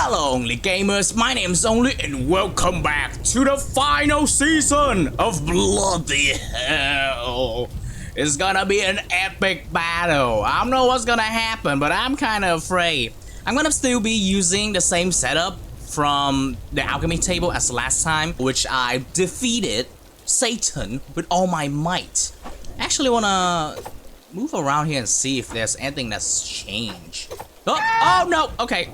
Hello Only Gamers, my name's Only and welcome back to the final season of Bloody Hell. It's gonna be an epic battle. I don't know what's gonna happen, but I'm kinda afraid. I'm gonna still be using the same setup from the alchemy table as last time, which I defeated Satan with all my might. I actually wanna move around here and see if there's anything that's changed. Oh no, okay.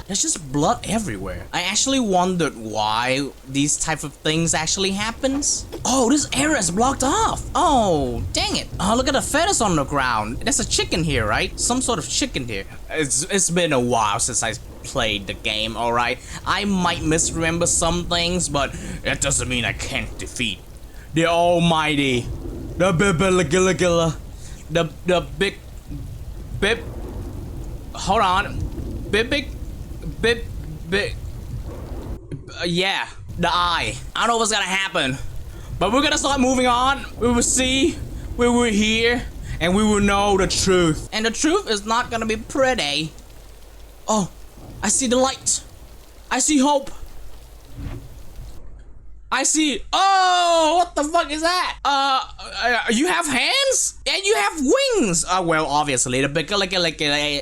There's just blood everywhere. I actually wondered why these type of things actually happens. Oh, this area is blocked off. Oh, dang it. Oh, look at the feathers on the ground. There's a chicken here, right? Some sort of chicken here. It's been a while since I played the game, alright? I might misremember some things, but that doesn't mean I can't defeat the almighty, the big, hold on. Yeah, the eye. I don't know what's gonna happen, but we're gonna start moving on. We will see, we will hear, and we will know the truth. And the truth is not gonna be pretty. Oh, I see the light. I see hope. I see. Oh, what the fuck is that? You have hands and you have wings. Well, obviously the big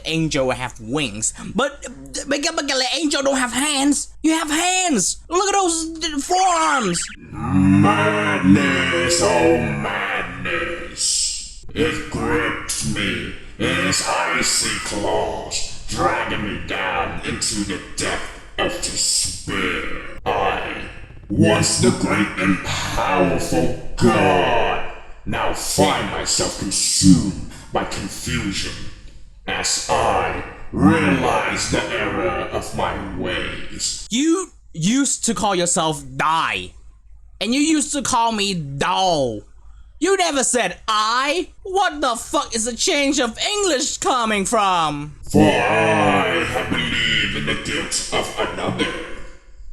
angel will have wings, but the big angel don't have hands. You have hands. Look at those forearms. Madness, oh madness! It gripped me in its icy claws, dragging me down into the depth of despair. Once the great and powerful God, now find myself consumed by confusion as I realize the error of my ways. You used to call yourself Die, and you used to call me Doll. You never said I. What the fuck is the change of English coming from? For I have believed in the guilt of another,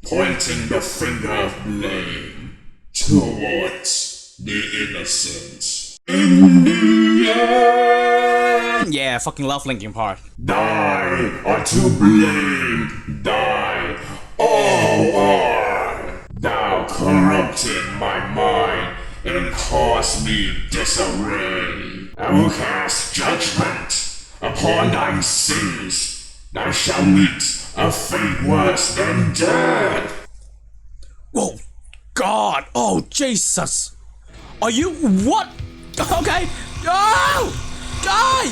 pointing the finger of blame towards the innocent. In the end, yeah, fucking love Linkin Park. Die are to blame, die all are. Thou corrupted my mind and caused me disarray. I will cast judgment upon thy sins. Thou shalt meet a fate worse than death. Oh God! Oh Jesus! Are you what? Okay. Oh! Die!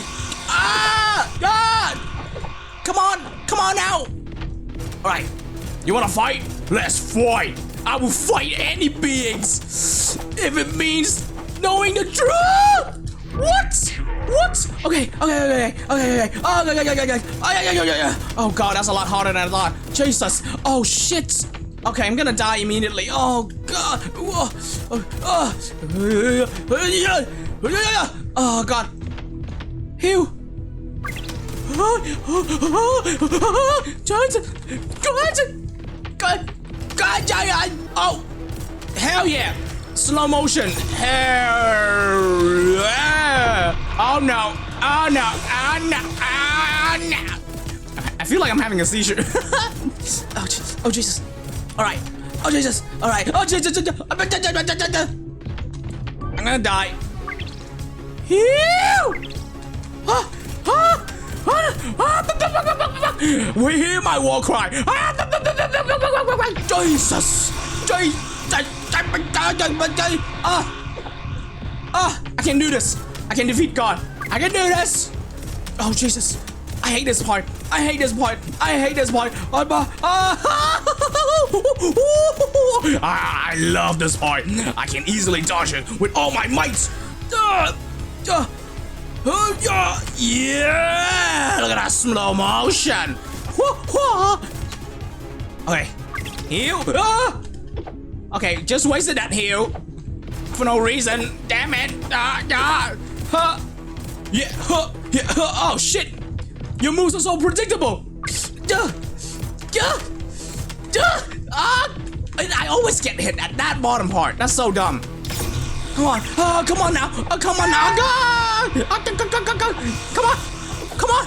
Ah! God! Come on now! All right. You wanna fight? Let's fight. I will fight any beings if it means knowing the truth. What? Okay. Oh God, that's a lot harder than I thought. Jesus. Oh shit. Okay, I'm gonna die immediately. Oh God. Oh God. Heal. God. Oh. Hell yeah. Slow motion. Hell yeah. Oh no. I feel like I'm having a seizure. Oh Jesus. Alright. Oh Jesus. Alright. Oh Jesus. I'm gonna die. Heal. We hear my war cry. Jesus. I can do this. I can defeat God. I can do this. Oh Jesus. I hate this part. I love this part. I can easily dodge it with all my might. Yeah. Look at that slow motion. Okay. Heal. Okay, just wasted that heal for no reason. Damn it. Oh shit. Your moves are so predictable. I always get hit at that bottom part. That's so dumb. Come on. Come on now. Come on now. Come on.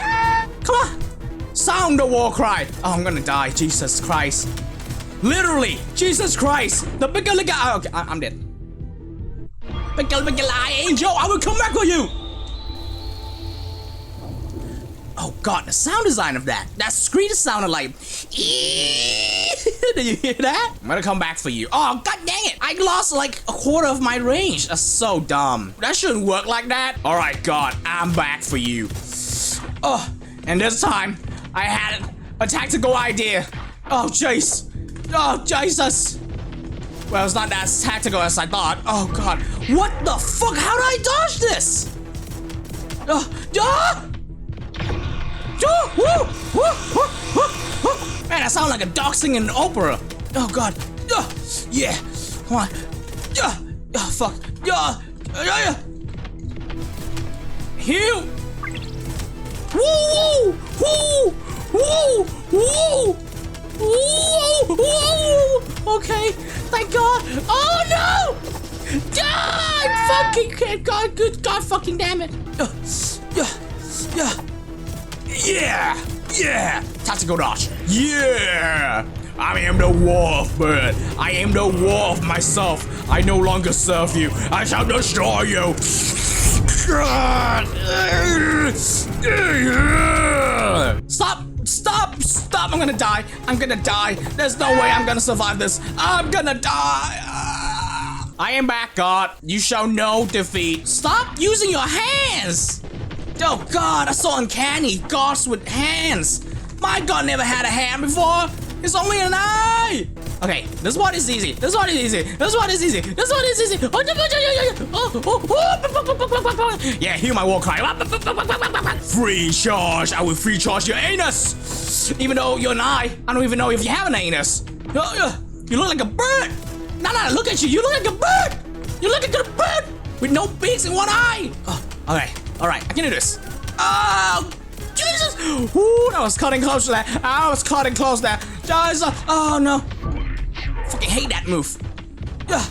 Sound the war cry. Oh, I'm gonna die. Jesus Christ. Literally, Jesus Christ. The bigger, oh, okay, I'm dead. Bigger, angel, I will come back for you. Oh God, the sound design of that scream sounded like. Did you hear that? I'm gonna come back for you. Oh God dang it! I lost like a quarter of my range. That's so dumb. That shouldn't work like that. All right, God, I'm back for you. Oh, and this time I had a tactical idea. Oh jeez. Oh Jesus. Well, it's not as tactical as I thought. Oh God, what the fuck? How did I dodge this? Man, that sounds like a dog singing an opera. Oh God. Yeah. Come on. Oh fuck. Heal. Woo! Woo! Woo! Woo! Woo! Woo! Okay. Thank God. Oh no! God! Fucking God! Good God! Fucking damn it! Yeah! Tactical dodge. Yeah! I am the wolf bird. I am the wolf myself. I no longer serve you. I shall destroy you. Stop! I'm gonna die. There's no way I'm gonna survive this. I'm gonna die. I am back, God. You shall know defeat. Stop using your hands. Oh God, that's so uncanny. Gods with hands. My God never had a hand before. It's only an eye. Okay, this one is easy. Yeah, hear my war cry. Free charge. I will free charge your anus. Even though you're an eye, I don't even know if you have an anus. You look like a bird. No, look at you. You look like a bird. You look like a bird with no beaks and one eye. Oh, okay. All right, I can do this. Oh, Jesus! Ooh, that was cutting close to that. Jesus! Oh no! Fucking hate that move. Yeah.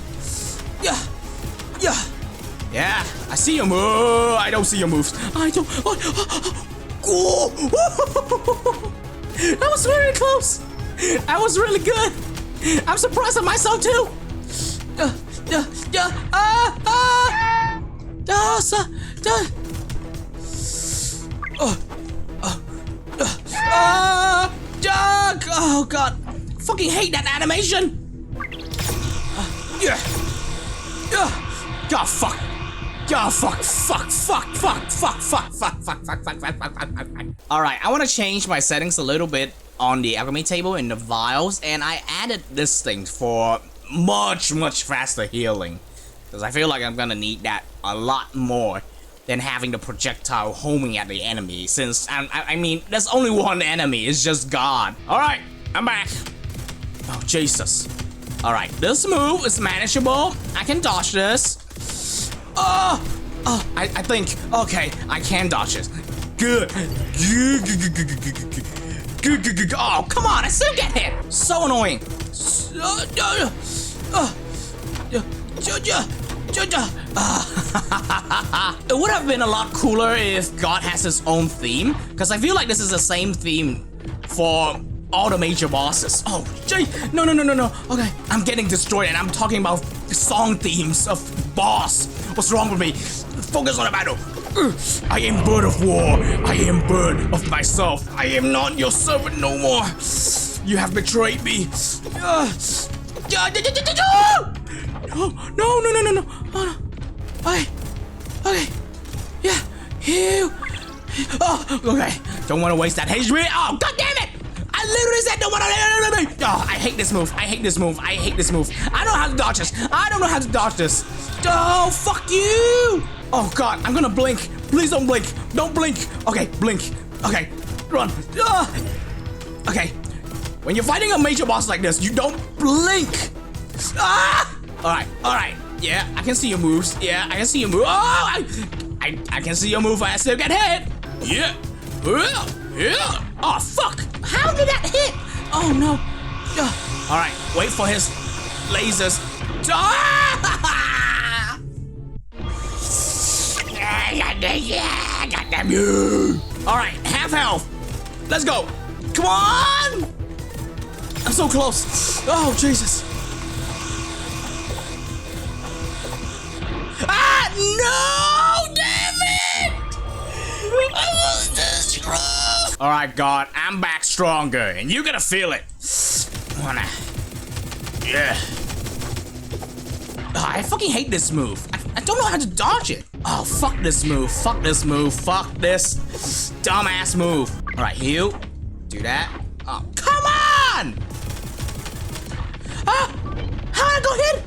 I see your move. I don't see your moves. I don't. Oh. That was very close. That was really good. I'm surprised at myself too. Oh God, fucking hate that animation. God fuck. All right, I want to change my settings a little bit on the alchemy table in the vials, and I added this thing for much faster healing, because I feel like I'm gonna need that a lot more than having the projectile homing at the enemy, since I mean there's only one enemy, it's just God. All right, I'm back. Oh Jesus. All right, this move is manageable. I can dodge this. I think, okay, I can dodge this. Good. Oh, come on, I still get hit. So annoying. It would have been a lot cooler if God has his own theme, because I feel like this is the same theme for all the major bosses. Oh, gee, no. Okay, I'm getting destroyed, and I'm talking about song themes of boss. What's wrong with me? Focus on the battle. I am bird of war. I am bird of myself. I am not your servant no more. You have betrayed me. No. Oh, no. Okay. Yeah. Heal. Oh, okay. Don't want to waste that HP. Oh, God damn it. I literally said don't want to. Oh, I hate this move. I don't know how to dodge this. Oh, fuck you. Oh, God. I'm gonna blink. Please don't blink. Don't blink. Okay, blink. Okay, run. Okay. When you're fighting a major boss like this, you don't blink. All right. Yeah, I can see your moves. Oh, I can see your move. I still get hit. Yeah. Oh, fuck. How did that hit? Oh, no. All right, wait for his lasers. Goddamn you. All right, half health. Let's go. Come on! I'm so close. Oh, Jesus. Ah, no! Damn it! I was destroyed. All right, God, I'm back stronger, and you're gonna feel it. Yeah. Oh, I fucking hate this move. I don't know how to dodge it. Oh, fuck this move. Fuck this move. Fuck this dumbass move. All right, heal. Do that. Oh, come on! Ah! How did I go hit?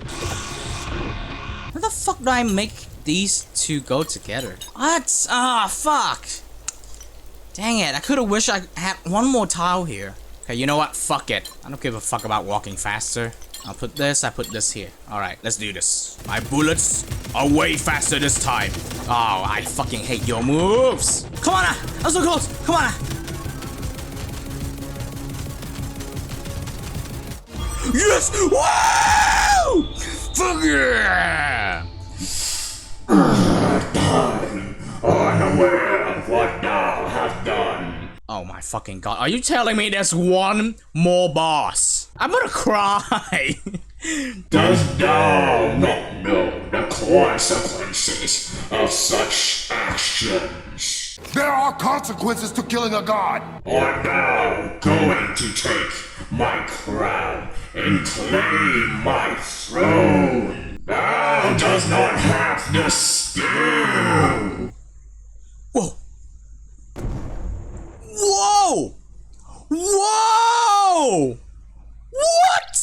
How the fuck do I make these two go together? What? Ah, fuck. Dang it. I could have wished I had one more tile here. Okay, you know what? Fuck it. I don't give a fuck about walking faster. I'll put this, I put this here. Alright, let's do this. My bullets are way faster this time. Oh, I fucking hate your moves. Come on, I'm so close. Come on. Yes! Woo! Fuck yeah! Unaware of what thou hast done. Oh my fucking god. Are you telling me there's one more boss? I'm gonna cry. Dost thou not know the consequences of such actions? There are consequences to killing a god! Art thou going to take my crown and claim my throne? Thou dost not have the skill! Whoa. Whoa! Whoa! What?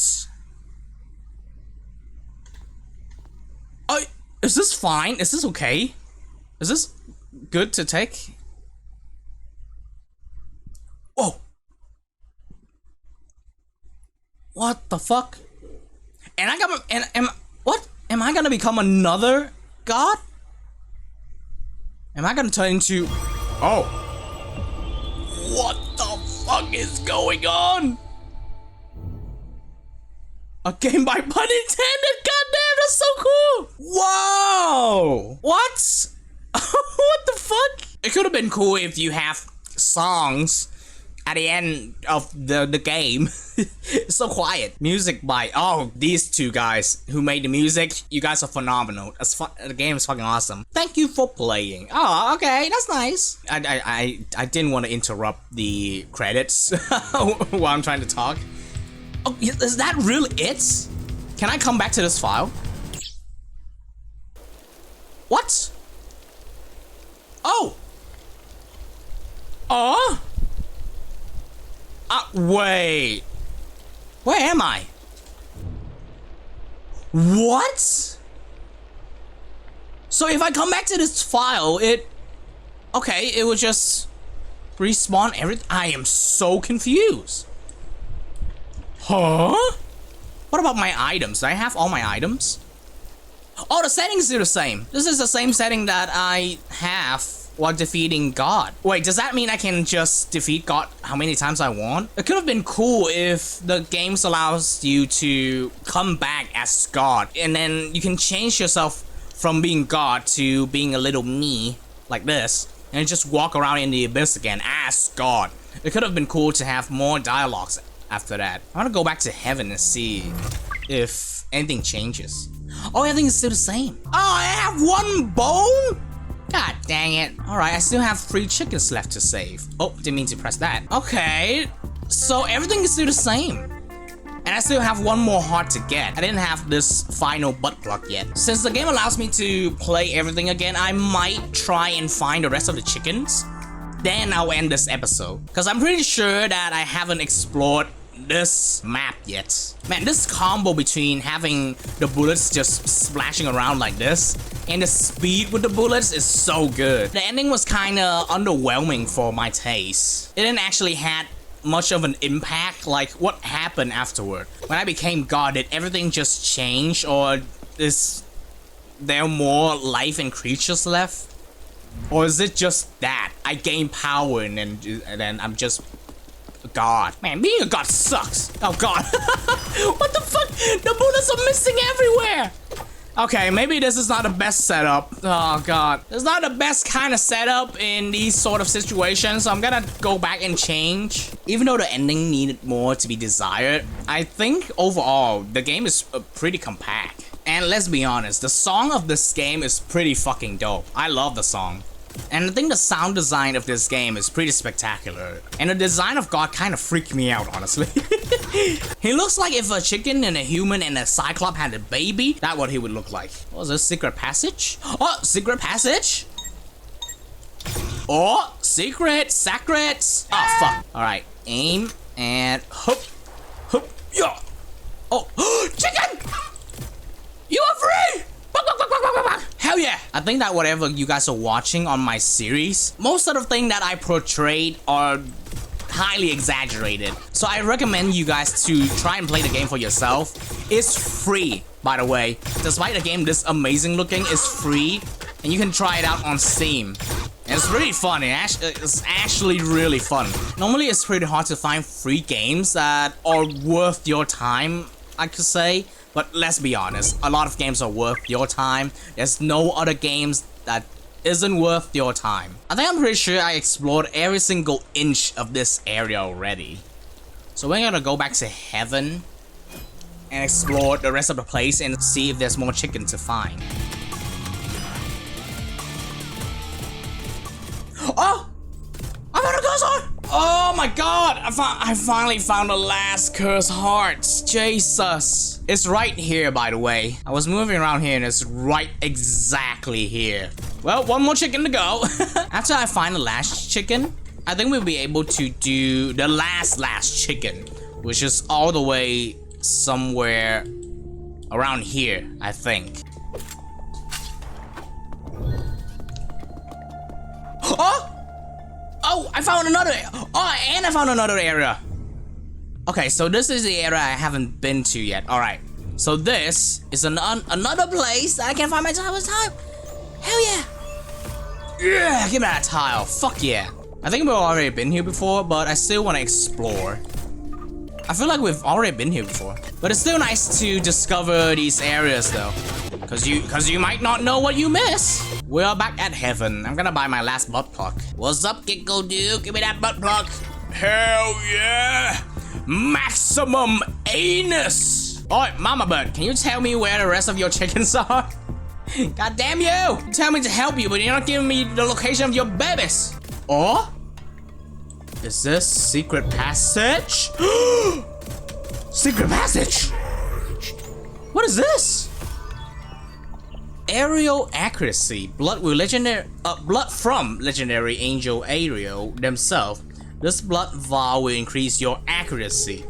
Is this fine? Is this okay? Is this good to take? Whoa! What the fuck? And I got what? Am I gonna become another god? Am I gonna turn into? Oh! What the fuck is going on? A game by pun intended. Goddamn, that's so cool. Whoa! What? What the fuck? It could have been cool if you have songs at the end of the game. It's so quiet. Music by these two guys who made the music. You guys are phenomenal. The game is fucking awesome. Thank you for playing. Oh, okay, that's nice. I didn't want to interrupt the credits while I'm trying to talk. Oh, is that really it? Can I come back to this file? What? Oh. Wait. Where am I? What? So if I come back to this file, it will just respawn everything. I am so confused. Huh? What about my items? Do I have all my items? Oh, the settings are the same. This is the same setting that I have while defeating God. Wait, does that mean I can just defeat God how many times I want? It could have been cool if the game allows you to come back as God, and then you can change yourself from being God to being a little me, like this, and just walk around in the abyss again as God. It could have been cool to have more dialogues after that. I want to go back to heaven and see if anything changes. Oh, everything is still the same. Oh, I have one bone? God dang it. Alright, I still have 3 chickens left to save. Oh, didn't mean to press that. Okay, so everything is still the same. And I still have one more heart to get. I didn't have this final butt plug yet. Since the game allows me to play everything again, I might try and find the rest of the chickens. Then I'll end this episode. Because I'm pretty sure that I haven't explored this map yet. Man, this combo between having the bullets just splashing around like this and the speed with the bullets is so good. The ending was kinda underwhelming for my taste. It didn't actually had much of an impact. Like, what happened afterward? When I became God, did everything just change, or is there more life and creatures left? Or is it just that I gain power and then I'm just God? Man, being a God sucks. Oh God. What the fuck? The bullets are missing everywhere. Okay, maybe this is not the best setup. Oh god. It's not the best kind of setup in these sort of situations, so I'm gonna go back and change. Even though the ending needed more to be desired, I think overall, the game is pretty compact. And let's be honest, the song of this game is pretty fucking dope. I love the song. And I think the sound design of this game is pretty spectacular. And the design of God kind of freaked me out, honestly. He looks like if a chicken and a human and a cyclops had a baby, that's what he would look like. What was this? Secret passage? Oh, secret passage? Oh, secrets. Oh, fuck. Alright, aim and hoop. Hoop. Yeah. Oh, chicken! You are free! Hell yeah! I think that whatever you guys are watching on my series, most of the things that I portrayed are highly exaggerated. So I recommend you guys to try and play the game for yourself. It's free, by the way. Despite the game this amazing looking, it's free. And you can try it out on Steam. And it's really fun. It's actually really fun. Normally it's pretty hard to find free games that are worth your time, I could say. But let's be honest, a lot of games are worth your time. There's no other games that isn't worth your time. I think I'm pretty sure I explored every single inch of this area already. So we're gonna go back to heaven and explore the rest of the place and see if there's more chicken to find. Oh! I found a curse heart! Oh my god! I finally found the last curse hearts. Jesus. It's right here, by the way. I was moving around here and it's right exactly here. Well, one more chicken to go. After I find the last chicken, I think we'll be able to do the last chicken, which is all the way somewhere around here, I think. Oh! Oh, I found another. Oh, and I found another area. Okay, so this is the area I haven't been to yet. All right, so this is another place that I can find my tile. Hell yeah! Yeah, give me that tile. Fuck yeah! I think we've already been here before, but I still want to explore. I feel like we've already been here before, but it's still nice to discover these areas though, cause you might not know what you miss. We are back at heaven. I'm gonna buy my last butt plug. What's up, Gecko Dude? Give me that butt plug. Hell yeah! Maximum anus! Alright, Mama Bird, can you tell me where the rest of your chickens are? God damn you! You tell me to help you, but you're not giving me the location of your babies. Or? Is this secret passage? Secret passage! What is this? Aerial accuracy. Blood from legendary angel Ariel themselves. This blood vial will increase your accuracy.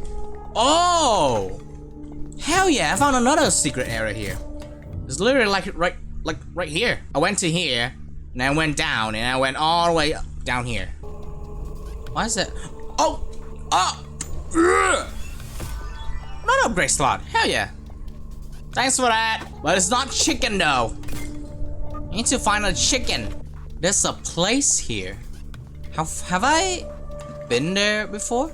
Oh! Hell yeah, I found another secret area here. It's literally like right here. I went to here, and I went down, and I went all the way down here. Why is that? Oh! Oh! Not upgrade slot. Hell yeah. Thanks for that. But it's not chicken though. I need to find a chicken. There's a place here. Have I been there before?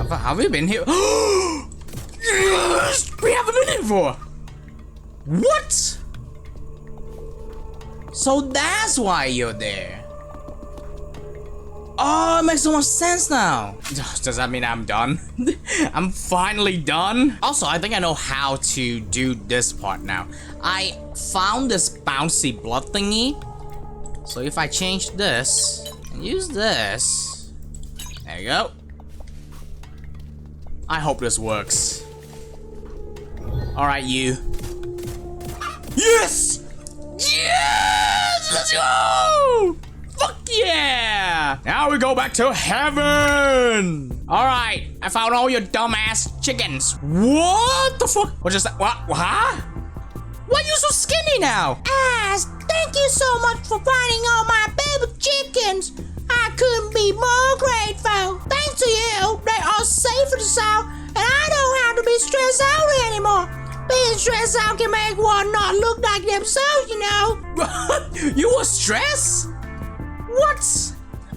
Have we been here? Yes! We haven't been here before. What? So that's why you're there. Oh, it makes so much sense now. Does that mean I'm done? I'm finally done? Also, I think I know how to do this part now. I found this bouncy blood thingy. So if I change this and use this, there you go. I hope this works. Alright, you. Yes! Yes! Let's go! Fuck yeah! Now we go back to heaven! Alright, I found all your dumbass chickens. What the fuck? What just that? What? Huh? Why are you so skinny now? Thank you so much for finding all my baby chickens. I couldn't be more grateful. Thanks to you, they are safe and sound, and I don't have to be stressed out anymore. Being stressed out can make one not look like themselves, you know. You were stressed? What?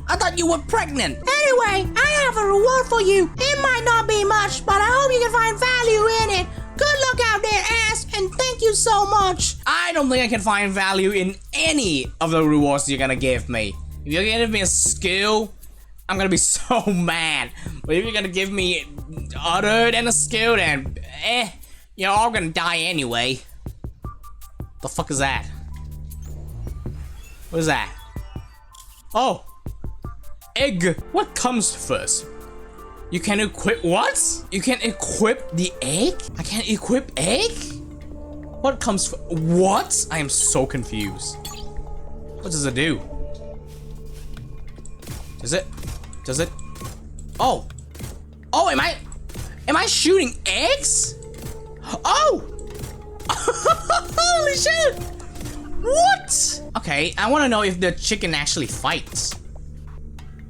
I thought you were pregnant. Anyway, I have a reward for you. It might not be much, but I hope you can find value in it. Good luck out there, ass, and thank you so much. I don't think I can find value in any of the rewards you're gonna give me. If you're gonna give me a skill, I'm gonna be so mad. But if you're gonna give me other than a skill, then you're all gonna die anyway. The fuck is that? What is that? Oh, egg. What comes first? You can equip what? You can equip the egg? I can't equip egg? What comes first? What? I am so confused. What does it do? Does it? Oh, am I shooting eggs? Oh, holy shit! What? Okay, I want to know if the chicken actually fights.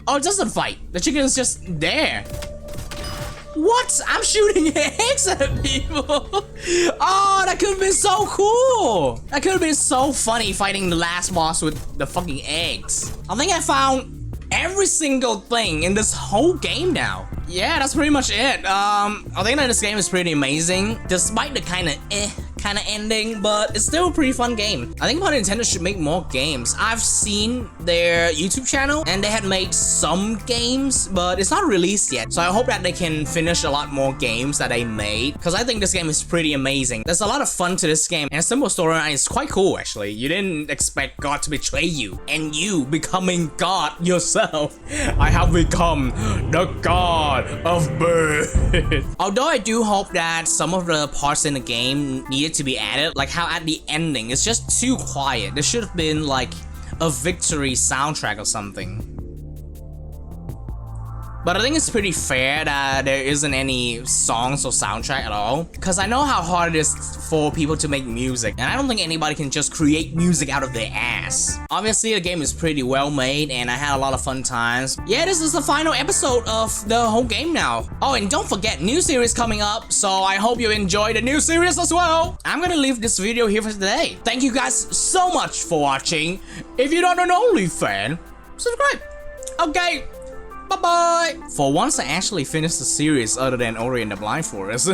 Oh, it doesn't fight. The chicken is just there. What? I'm shooting eggs at people. Oh, that could have been so cool. That could have been so funny fighting the last boss with the fucking eggs. I think I found every single thing in this whole game now. Yeah, that's pretty much it. I think that this game is pretty amazing, despite the kind of ending, but it's still a pretty fun game. I think Nintendo should make more games. I've seen their YouTube channel and they had made some games, but it's not released yet. So I hope that they can finish a lot more games that they made, because I think this game is pretty amazing. There's a lot of fun to this game, and a simple storyline is quite cool actually. You didn't expect God to betray you, and you becoming God yourself. I have become the God of birth. Although I do hope that some of the parts in the game needed to be added, like how at the ending it's just too quiet. There should have been like a victory soundtrack or something. But I think it's pretty fair that there isn't any songs or soundtrack at all, because I know how hard it is for people to make music, and I don't think anybody can just create music out of their ass. Obviously, the game is pretty well made, and I had a lot of fun times. Yeah, this is the final episode of the whole game now. Oh, and don't forget, new series coming up, so I hope you enjoy the new series as well. I'm gonna leave this video here for today. Thank you guys so much for watching. If you're not an OnlyFan, subscribe. Okay. Bye-bye! For once I actually finished the series other than Ori and the Blind Forest.